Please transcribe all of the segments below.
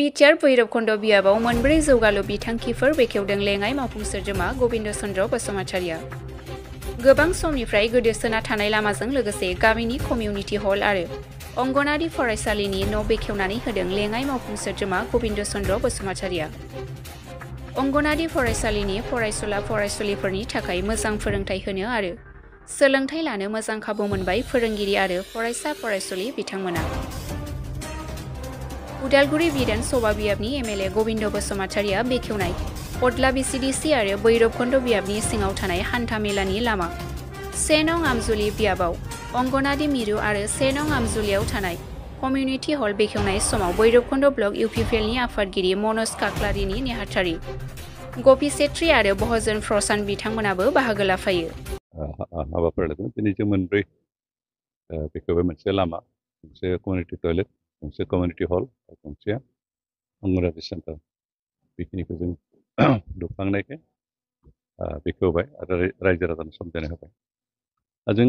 BTR भैरबखुन्द बियाबाव मोनब्रै जौगालु बिथांखिफोर बेखेवदों लेङाइ मावफुं सोद्रोमा गबिन्द चन्द्र बसुमतारिया। गोबां समनिफ्राय गोदोसोना थानाय लामाजों लोगोसे गामिनि कमिउनिटि हल आरो अंगनारि फरायसालिनि न' बेखेवनानै होदों लेङाइ मावफुं सोद्रोमा गबिन्द चन्द्र बसुमतारिया। अंगनारि फरायसालिनि फरायसुला फरायसुलिफोरनि थाखाय मोजां फोरोंथाय होनो आरो सोलोंथाय लानो मोजां खाबु मोनबाय फोरोंगिरि आरो फरायसा फरायसुलि बिथांमोना। उदालगुरि बिधान सभा बियाबनि एमएलए गबिन्द बसुमतारिया बेखेवनाय पदला बिसिडिसि आरो भैरबखुन्द बियाबनि सिङाव थानाय हान्था मेलानि लामा, 1 नं आमजुलि बियाबाव अंगनारि मिरु आरो 1 नं आमजुलियाव थानाय कमिउनिटि हल बेखेवनाय समाव भैरबखुन्द ब्लक इउपिपिएलनि आफादगिरि मनज काक्लारिनि नेहाथारि गपि सेट्रि आरो बहजन प्रसान बिथांमोनाबो बाहागो लाफायो। हाबाफारि लादों दिनै जों मोनब्रै बेखेवबाय, मोनसे लामा, मोनसे कमिउनिटि टयलेट, मोनसे कमिउनिटि हल, मोनसे अंगनवाड़ी सेन्टार बेखिनिखौ जों लुखांनायखाय बेखेवबाय आरो रायजो राजानो समजायना होबाय। जों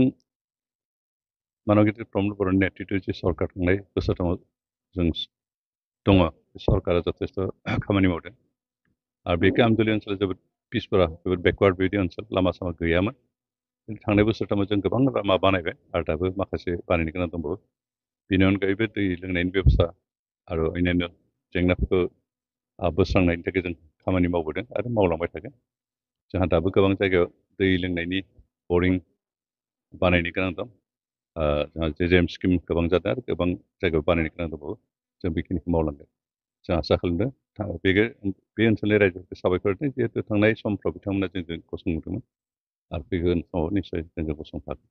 मानबगिरि प्रमद बर'नि नेतृत्वआव जे सरकार थांनाय बोसोरथामाव जों दङ, सरकारा जथेस्थ खामानि मावदों आरो बे आमजुलि ओनसोला जोबोद पिसफोरा जोबोद बेकवार्ड बेबायदि ओनसोल, लामा सामा गैयामोन। थांनाय बोसोरथामाव जों गोबां लामा बानायबाय आरो दाबो माखासे बानायनो गोनां दंबावो। बेनि अनगायैबो दै लोंनायनि बेबस्था आरो अन्यान्य जेंनाफोरखौ बोस्रांनायनि थाखाय जों खामानि मावबोदों आरो मावलांबाय थागोन। जोंहा दाबो गोबां जायगायाव दै लोंनायनि बरिं बानायनो गोनां दं। जोंहा जेजेएम स्किम गोबां जादों आरो गोबां जायगायाव बानायनो गोनां दंबावो। जों बेखिनिखौ मावलांगोन। जों आसा खालामदों बे ओनसोलनि रायजोफोरखौ साबायखर होदों, जिहेतु थांनाय समफ्राव बिथांमोना जोंजों गसंदोंमोन आरो फैगोन समाव निस्सय जोंजों गसंफागोन।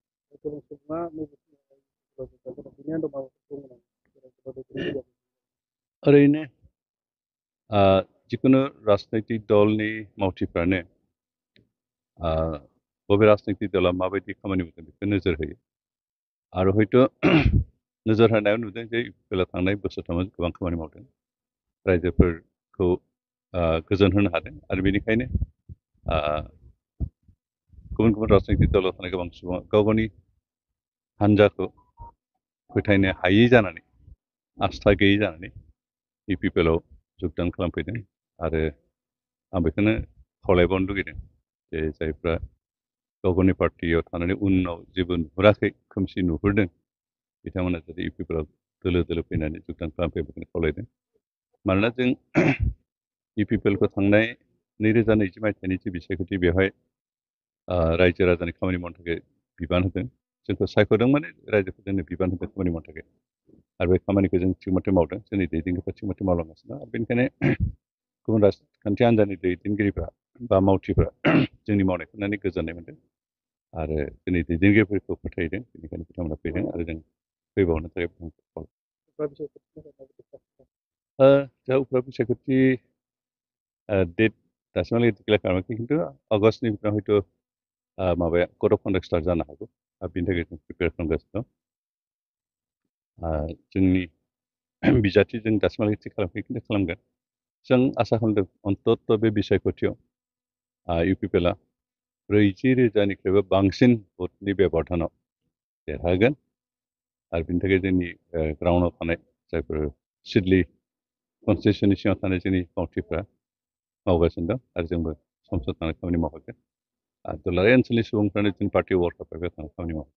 ओरैनो जिखुनु राजनैतिक दलनि मावथिफ्रानो बबे राजनैतिक दला माबायदि खामानि मावदों बेखौ नोजोर होयो आरो हयथ' नोजोर होनायाव नुदों जे इउपिपिएलआ थांनाय बोसोरथामाव गोबां खामानि मावदों, रायजोफोरखौ गोजोन होनो हादों आरो बेनिखायनो गुबुन गुबुन राजनैतिक दलाव थानाय गोबां सुबुङा गाव गावनि हान्जाखौ फोथायनो हायै जानानै, आस्था गैयै जानानै इउपिपिएलआव जगदान खालामफैदों आरो आं बेखौनो खावलायबावनो लुगैदों जे जायफ्रा गाव गावनि पार्टियाव थानानै उनाव जेबो नुहुराखै, खोमसि नुहुरदों, बिथांमोना जुदि इउपिपिएलआव दोलो दोलो फैनानै जगदान खालामफैनायखौ खावलायदों। मानोना जों इउपिपिएलखौ थांनाय 2020 मायथाइनि जि बिसायख'थि, बेवहाय रायजो राजानि खामानि मावनो थाखाय बिबान होदों। जोंखौ सायख'दों माने रायजोफोर जोंनो बिबान होदों खामानि मावनो थाखाय आरो बे खामानिखौ जों थिग मथे मावदों, जोंनि दैदेनगिरिफ्रा थिग मथे मावलांगासिनो दं। बेनिखायनो गुबुन राजखान्थि हान्जानि दैदेनगिरिफ्रा बा मावथिफ्रा जोंनि मावनायखौ नुनानै गोजोननाय मोन्दों आरो जोंनि दैदेनगिरिफोरखौ फोथायदों, बेनिखायनो बिथांमोना फैदों आरो जों फैबावनो थाखाय जा उफ्रा बिसायख'थि डेट दासिमहालागै डिक्लेयार खालामाखै, खिन्थु आगष्टनि बिथोराव हयथ' माबाया कड अफ कन्डाक्ट स्टार्ट जानो हागौ आरो बेनि थाखाय जों प्रिपेयार खालामगासिनो दं। जोंनि बिजाथि जों दासिमहालागै थि खालामाखै, खिन्थु खालामगोन। जों आसा खालामदों अन्तत' बे बिसायख'थियाव इउपिपिएलआ 40,000निख्रुइबो बांसिन भटनि बेब'धानाव देरहागोन आरो बेनि थाखाय जोंनि ग्राउन्डआव थानाय जायफोर सिडली कनस्टिटिउन्सिनि सिङाव थानाय जोंनि मावथिफ्रा मावगासिनो दं आरो जोंबो सम सम थांनानै खामानि मावहैगोन आरो दुलाराय ओनसोलनि सुबुंफ्रानो जों पार्टि वार्कारफ्रा बेयाव थांनानै खामानि मावो।